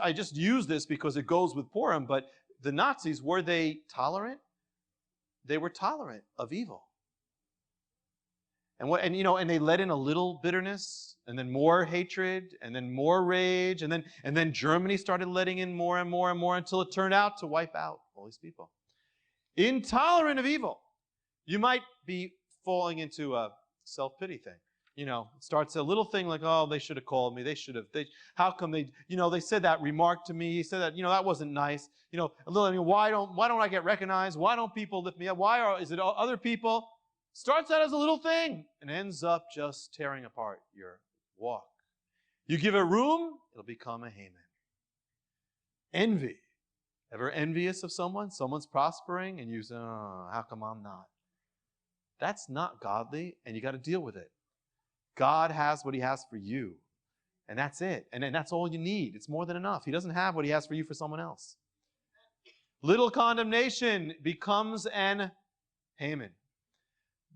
I just use this because it goes with Purim, but the Nazis, were they tolerant? They were tolerant of evil. And they let in a little bitterness, and then more hatred, and then more rage, and then Germany started letting in more and more and more until it turned out to wipe out all these people. Intolerant of evil. You might be falling into a self-pity thing. It starts a little thing like, oh, they should have called me. How come they said that remark to me? He said that, that wasn't nice. Why don't I get recognized? Why don't people lift me up? Is it other people? Starts out as a little thing and ends up just tearing apart your walk. You give it room, it'll become a Haman. Envy. Ever envious of someone? Someone's prospering and you say, oh, how come I'm not? That's not godly, and you got to deal with it. God has what he has for you, and that's it. And that's all you need. It's more than enough. He doesn't have what he has for you for someone else. Little condemnation becomes an Haman.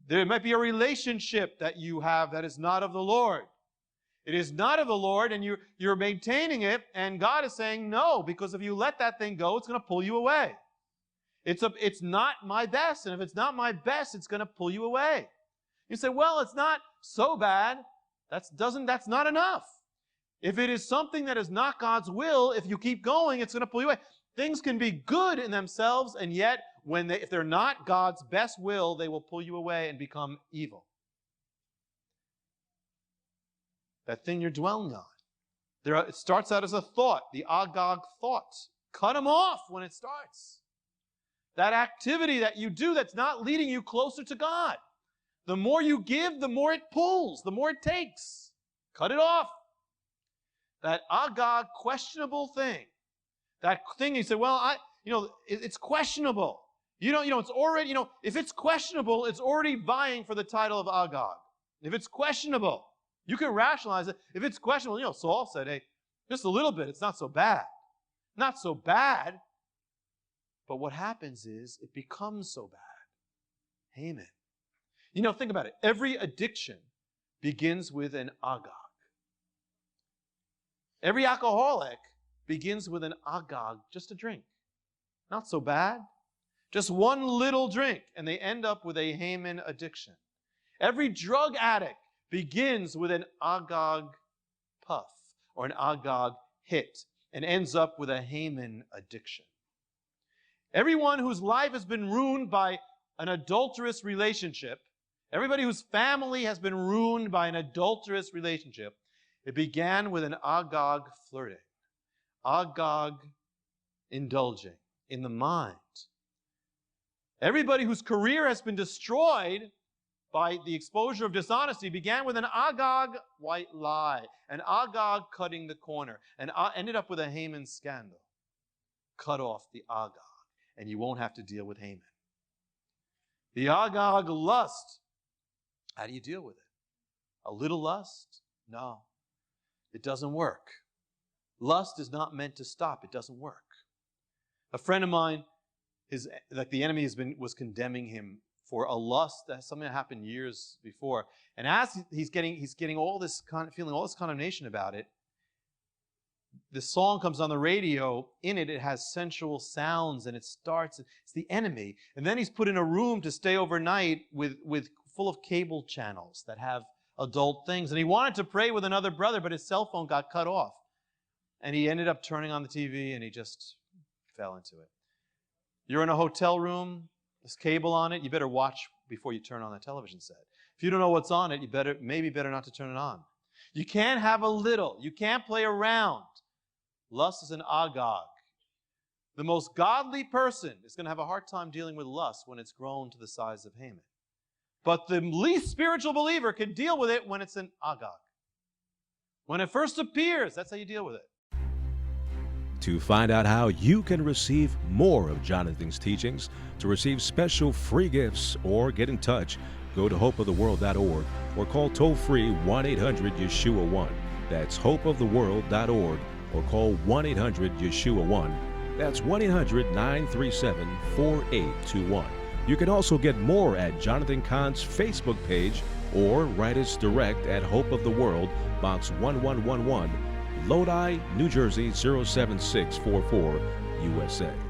There might be a relationship that you have that is not of the Lord. It is not of the Lord, and you're maintaining it, and God is saying no, because if you let that thing go, it's going to pull you away. It's not my best, and if it's not my best, it's going to pull you away. You say, well, it's not so bad. That's not enough. If it is something that is not God's will, if you keep going, it's going to pull you away. Things can be good in themselves, and yet, if they're not God's best will, they will pull you away and become evil. That thing you're dwelling on. It starts out as a thought, the Agag thought. Cut them off when it starts. That activity that you do that's not leading you closer to God. The more you give, the more it pulls, the more it takes. Cut it off. That Agag questionable thing. That thing you say, well, it's questionable. It's already, if it's questionable, it's already vying for the title of Agag. If it's questionable, you can rationalize it. If it's questionable, Saul said, hey, just a little bit, it's not so bad. Not so bad. But what happens is it becomes so bad. Haman. Think about it. Every addiction begins with an Agag. Every alcoholic begins with an Agag, just a drink. Not so bad. Just one little drink, and they end up with a Haman addiction. Every drug addict begins with an Agag puff or an Agag hit and ends up with a Haman addiction. Everyone whose life has been ruined by an adulterous relationship, everybody whose family has been ruined by an adulterous relationship, it began with an Agag flirting, Agag indulging in the mind. Everybody whose career has been destroyed by the exposure of dishonesty began with an Agag white lie, an Agag cutting the corner, and ended up with a Haman scandal. Cut off the Agag, and you won't have to deal with Haman. The Agag lust. How do you deal with it? A little lust? No. It doesn't work. Lust is not meant to stop. It doesn't work. A friend of mine, the enemy was condemning him for a lust, that something that happened years before. And as he's getting feeling all this condemnation about it, the song comes on the radio. In it has sensual sounds, and it's the enemy. And then he's put in a room to stay overnight with full of cable channels that have adult things. And he wanted to pray with another brother, but his cell phone got cut off. And he ended up turning on the TV, and he just fell into it. You're in a hotel room, there's cable on it, you better watch before you turn on the television set. If you don't know what's on it, maybe better not to turn it on. You can't have a little. You can't play around. Lust is an Agag. The most godly person is going to have a hard time dealing with lust when it's grown to the size of Haman. But the least spiritual believer can deal with it when it's an Agag. When it first appears, that's how you deal with it. To find out how you can receive more of Jonathan's teachings, to receive special free gifts, or get in touch, go to hopeoftheworld.org or call toll-free 1-800-YESHUA-1. That's hopeoftheworld.org or call 1-800-YESHUA-1. That's 1-800-937-4821. You can also get more at Jonathan Cahn's Facebook page or write us direct at Hope of the World, Box 1111, Lodi, New Jersey 07644, USA.